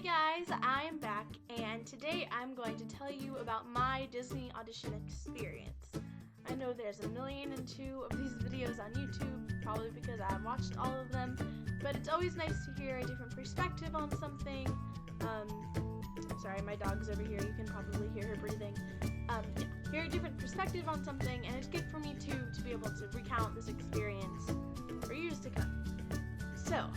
guys, I am back, and today I'm going to tell you about my Disney audition experience. I know there's 1,000,002 of these videos on YouTube, probably because I've watched all of them, but it's always nice to hear a different perspective on something. Sorry, my dog's over here, you can probably hear her breathing. Hear a different perspective on something, and it's good for me too to be able to recount this experience for years to come. So,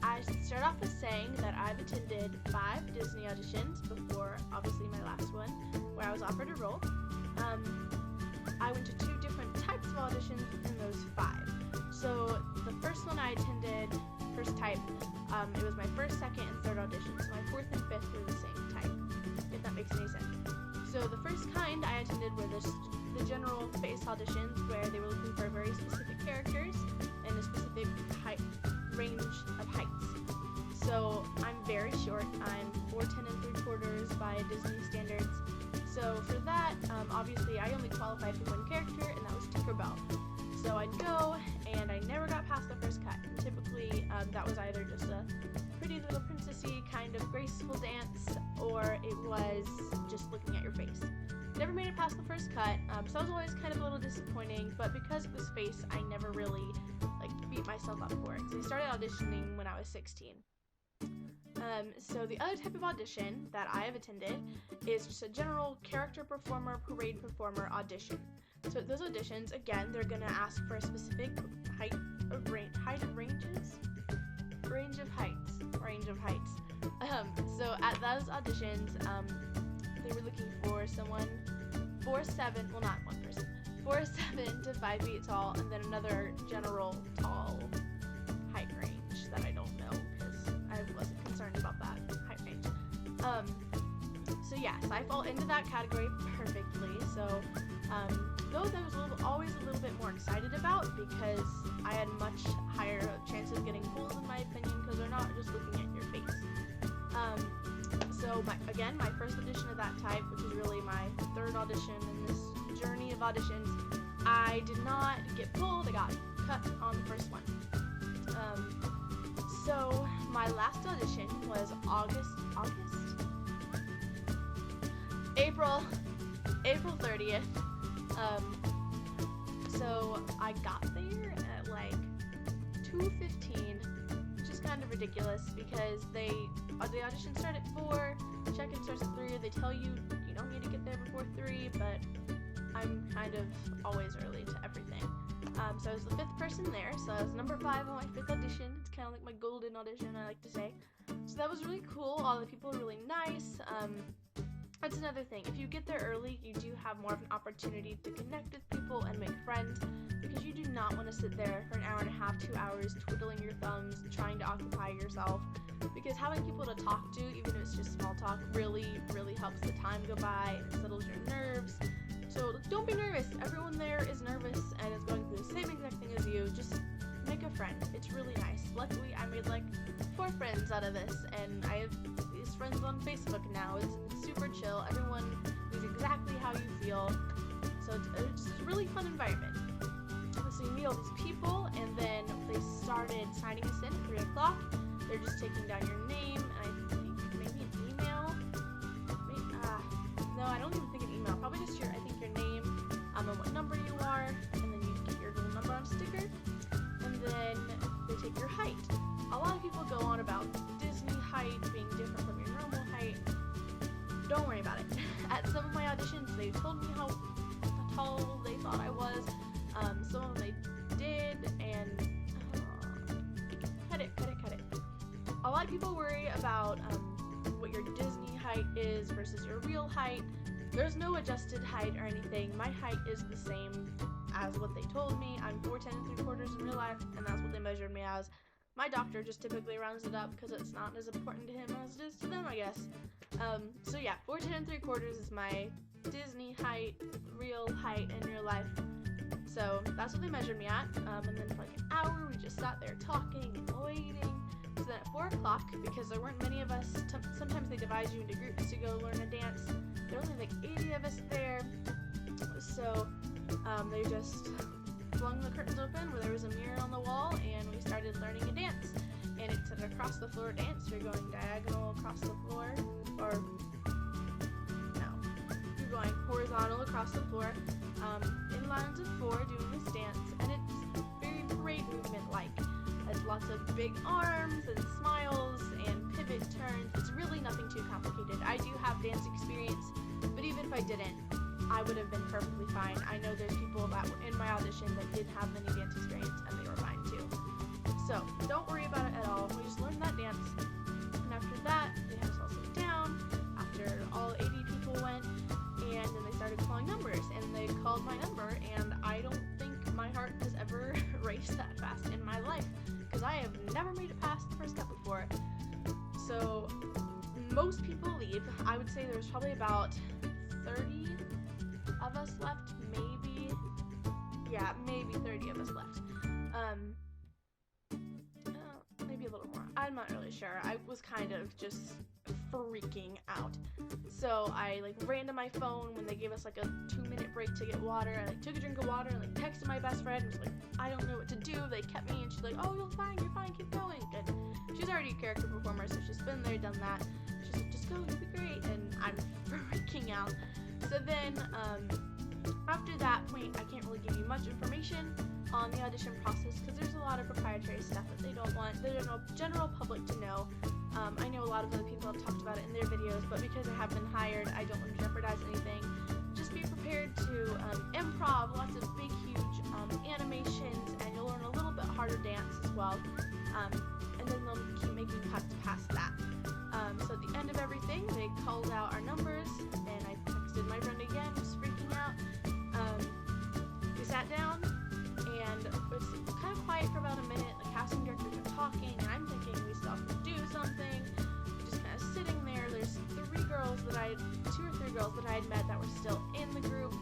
I should start off with saying that I've attended 5 Disney auditions before, obviously, my last one, where I was offered a role. I went to 2 different types of auditions in those 5. So the first one I attended, first type, it was my first, second, and third audition. So my 4th and 5th were the same type, if that makes any sense. So the first kind I attended were the general face auditions, where they were looking for very specific characters and a specific range of heights. So I'm very short. I'm 4'10" and 3/4" by Disney standards. So for that, obviously I only qualified for one character, and that was Tinkerbell. So I'd go, and I never got past the first cut. And typically, that was either just a pretty little princessy kind of graceful dance, or it was just looking at your face. Never made it past the first cut, so that was always kind of a little disappointing, but because it was face, I never really beat myself up for it. So I started auditioning when I was 16. So the other type of audition that I have attended is just a general character performer, parade performer audition. So at those auditions, again, they're gonna ask for a specific range of heights. So at those auditions, they were looking for someone 4'7", well, not one person, 4'7" to 5 feet tall, and then another general tall height range that I don't know because I wasn't concerned about that height range. So yes, I fall into that category perfectly. So those I was always a little bit more excited about because I had much higher chance of getting pulled, in my opinion, because they're not just looking at your face. So my first audition of that type, which is really my 3rd audition in this journey of auditions, I did not get pulled. I got cut on the first one. So my last audition was April 30th. So I got there at 2:15, which is kind of ridiculous because the audition started at 4, check-in starts at 3. They tell you you don't need to get there before 3, but I'm kind of always early to everything. So I was the 5th person there, so I was number 5 on my 5th audition. It's kind of like my golden audition, I like to say. So that was really cool. All the people were really nice. That's another thing. If you get there early, you do have more of an opportunity to connect with people and make friends, because you do not want to sit there for an hour and a half, 2 hours, twiddling your thumbs, trying to occupy yourself, because having people to talk to, even if it's just small talk, really, really helps the time go by and settles your nerves. So don't be nervous. Everyone there is nervous and is going through the same exact thing as you. Just make a friend. It's really nice. Luckily, I made 4 friends out of this, and I have these friends on Facebook now. It's super chill. Everyone knows exactly how you feel. So it's just a really fun environment. So you meet all these people, and then they started signing us in at 3 o'clock. They're just taking down your name, and I think maybe an email. No, I don't even think an email. Probably just your name, and what number you are, and then you get your little number on a sticker, and then they take your height. A lot of people go on about Disney height being different from your normal height. Don't worry about it. At some of my auditions, they told me how tall they thought I was. Some of them they did, and cut it. A lot of people worry about what your Disney height is versus your real height. There's no adjusted height or anything. My height is the same as what they told me. I'm 4'10" and 3/4" in real life, and that's what they measured me as. My doctor just typically rounds it up because it's not as important to him as it is to them, I guess. So yeah, 4'10" and 3/4" is my Disney height, real height in real life. So that's what they measured me at. And then for an hour, we just sat there talking and waiting. So then at 4 o'clock, because there weren't many of us, sometimes they divide you into groups to go learn a dance. There were only 80 of us there. So they just flung the curtains open where there was a mirror on the wall, and we started learning a dance. And it's an across the floor dance. You're going diagonal across the floor across the floor in lines of 4 doing this dance, and it's very parade movement-like. It's lots of big arms and smiles and pivot turns. It's really nothing too complicated. I do have dance experience, but even if I didn't, I would have been perfectly fine. I know there's people that were in my audition that didn't have any dance experience, and they were fine too. So don't worry about it at all. We just learned that dance, and after that, they had us all sit down after all 80 people went, and then they started calling numbers, and they called my number, and I don't think my heart has ever raced that fast in my life, because I have never made it past the first cut before. So most people leave. I would say there's probably about 30 of us left, maybe 30 of us left. Maybe a little more. I'm not really sure. I was kind of just freaking out. So I ran to my phone when they gave us a 2-minute break to get water. I took a drink of water and texted my best friend and was like, I don't know what to do. They kept me, and she's like, oh, you're fine, keep going. And she's already a character performer, so she's been there, done that. She's like, just go, you'll be great. And I'm freaking out. So then after that point, I can't really give you much information on the audition process because there's a lot of proprietary stuff that they don't want the general public to know. I know a lot of other people have talked about it in their videos, but because I have been hired, I don't want to jeopardize anything. Just be prepared to improv, lots of big, huge animations, and you'll learn a little bit harder dance as well. And then they'll keep making cuts past that. So at the end of everything, they called out our numbers, and I texted my friend again, just freaking out. We sat down, and it was kind of quiet for about a minute. The casting directors are talking, and I'm thinking we still have to do something. Just kind of sitting there. There's 2 or 3 girls that I had met that were still in the group.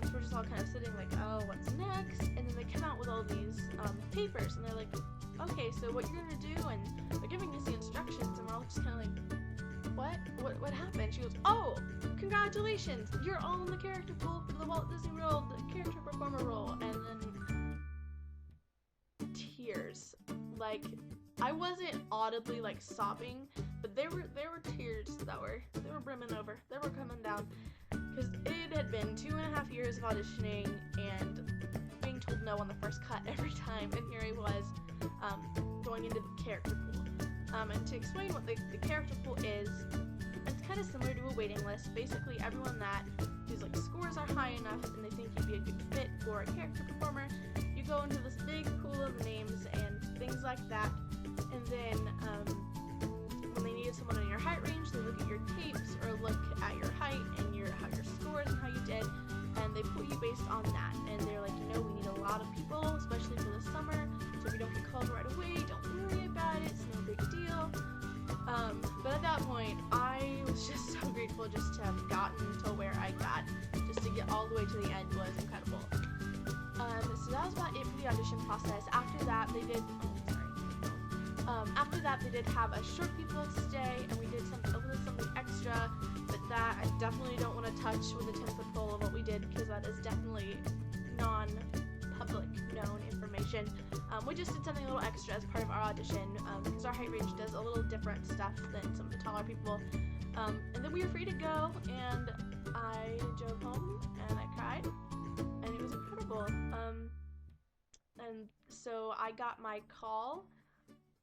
So we're just all kind of sitting oh, what's next? And then they come out with all these papers, and they're like, okay, so what you're gonna do, and they're giving us the instructions, and we're all just kind of what happened? She goes, oh, congratulations, you're all in the character pool for the Walt Disney World character performer role. And then tears. I wasn't audibly sobbing, but there were tears that were brimming over. They were coming down because it had been 2.5 years of auditioning and being told no on the first cut every time, and here I was going into the character pool. And to explain what the character pool is, it's kind of similar to a waiting list. Basically, everyone whose scores are high enough and they think you'd be a good fit for a character performer, you go into this big pool of names and things like that. And then when they needed someone in your height range, they look at your tapes or look at your height and your scores and how you did, and they put you based on that. And they're like, we need a lot of people, especially for the summer. So if you don't get called right away, don't worry about it. It's no big deal. But at that point, I was just so grateful just to have gotten to where I got. Just to get all the way to the end was incredible. So that was about it for the audition process. After that, they did have a short people stay, and we did a little something extra, but that I definitely don't want to touch with a 10-foot pole of what we did, because that is definitely non-public known information. We just did something a little extra as part of our audition, because our height range does a little different stuff than some of the taller people. And then we were free to go, and I drove home, and I cried, and it was incredible. And so I got my call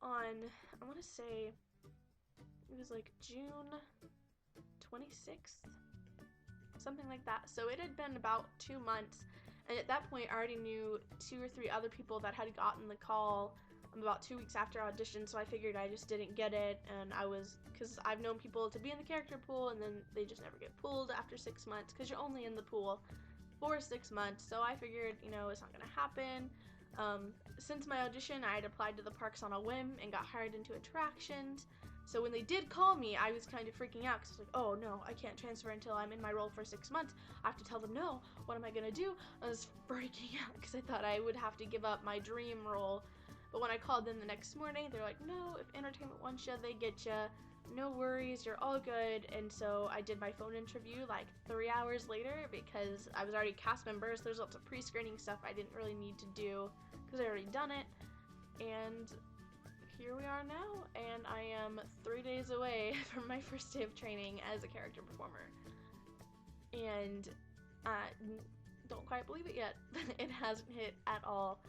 on, I want to say, it was June 26th, something like that. So it had been about 2 months, and at that point I already knew 2 or 3 other people that had gotten the call about 2 weeks after audition, so I figured I just didn't get it, and because I've known people to be in the character pool, and then they just never get pulled after 6 months, because you're only in the pool for 6 months, so I figured, it's not going to happen. Since my audition, I had applied to the parks on a whim and got hired into attractions. So when they did call me, I was kind of freaking out because I was like, oh no, I can't transfer until I'm in my role for 6 months. I have to tell them no. What am I gonna do? I was freaking out because I thought I would have to give up my dream role. But when I called them the next morning, they're like, no, if entertainment wants you, they get you. No worries, you're all good. And so I did my phone interview 3 hours later because I was already cast members. There's lots of pre-screening stuff I didn't really need to do because I already done it. And here we are now, and I am 3 days away from my first day of training as a character performer. And Don't quite believe it yet. It hasn't hit at all.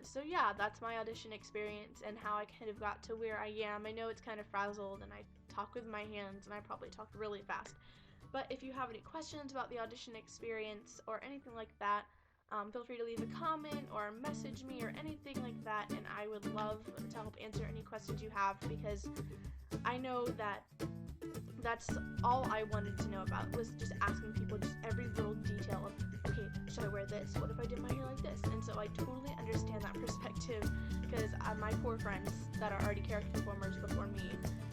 So yeah, that's my audition experience and how I kind of got to where I am. I know it's kind of frazzled and I talk with my hands and I probably talk really fast. But if you have any questions about the audition experience or anything like that, feel free to leave a comment or message me or anything like that, and I would love to help answer any questions you have, because I know that that's all I wanted to know about, was just asking people just every little detail of, okay, should I wear this? What if I did my hair like this? And so I totally understand that perspective, because my poor friends that are already character performers before me,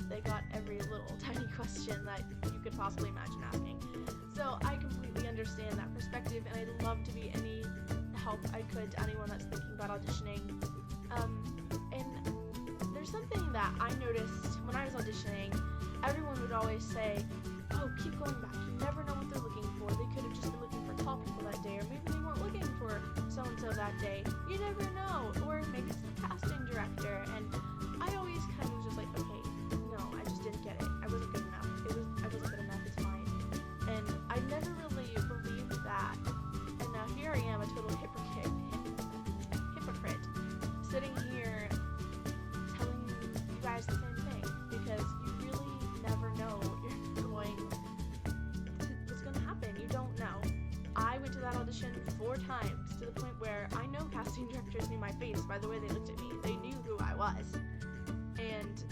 they got every little tiny question that you could possibly imagine asking. So I completely understand that perspective, and I'd love to be any help I could to anyone that's thinking about auditioning. And there's something that I noticed when I was auditioning. Everyone would always say, oh, keep going back. You never know what they're looking for. They could have just been looking for tall people that day, or maybe they weren't looking for so-and-so that day. You never know. Or maybe it's the casting director. And I always kind of was just like, okay, no, I just didn't get it. I wasn't good enough. I wasn't good enough. It's fine. And I never really believed that. And now here I am, a total hypocrite, sitting here telling you guys the same thing, because you really never know what's going to happen. You don't know. I went to that audition 4 times, to the point where I know casting directors knew my face by the way they looked at me. They knew who I was. And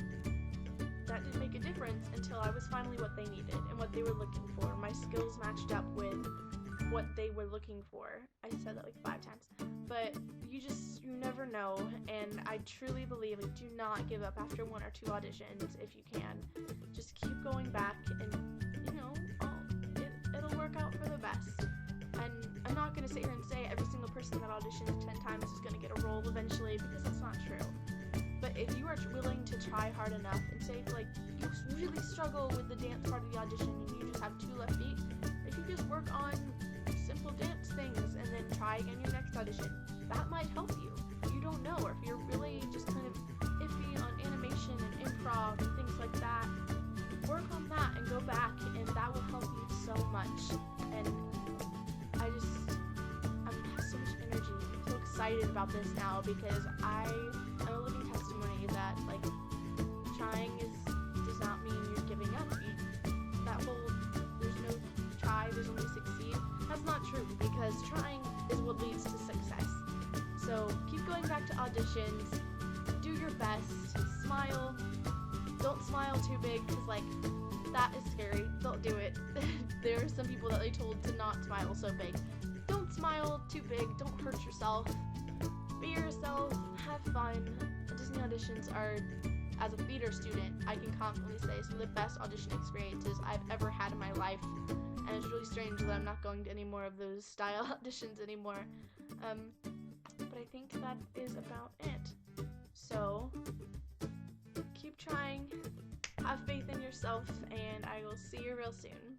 that didn't make a difference until I was finally what they needed and what they were looking for. My skills matched up with what they were looking for. I said that like 5 times. But you never know, and I truly believe, like, do not give up after 1 or 2 auditions if you can. Just keep going back, and it'll work out for the best. And I'm not going to sit here and say every single person that auditions 10 times is going to get a role eventually, because that's not true. But if you are willing to try hard enough, and say if, like, you really struggle with the dance part of the audition and you just have 2 left feet, if you just work on simple dance things and then try again your next audition, that might help you. You don't know. Or if you're really just kind of iffy on animation and improv and things like that, work on that and go back, and that will help you so much. And I have so much energy. I'm so excited about this now, because I am a living testimony that, like, trying does not mean you're giving up. That whole there's no try, there's only succeed, that's not true, because trying is what leads to success. So keep going back to auditions, do your best, smile. Don't smile too big, because, like, that is scary. Don't do it. There are some people that they told to not smile so big. Don't smile too big, don't hurt yourself. Be yourself, have fun. Disney auditions are, as a theater student, I can confidently say some of the best audition experiences I've ever had in my life. And it's really strange that I'm not going to any more of those style auditions anymore. But I think that is about it. So, keep trying, have faith in yourself, and I will see you real soon.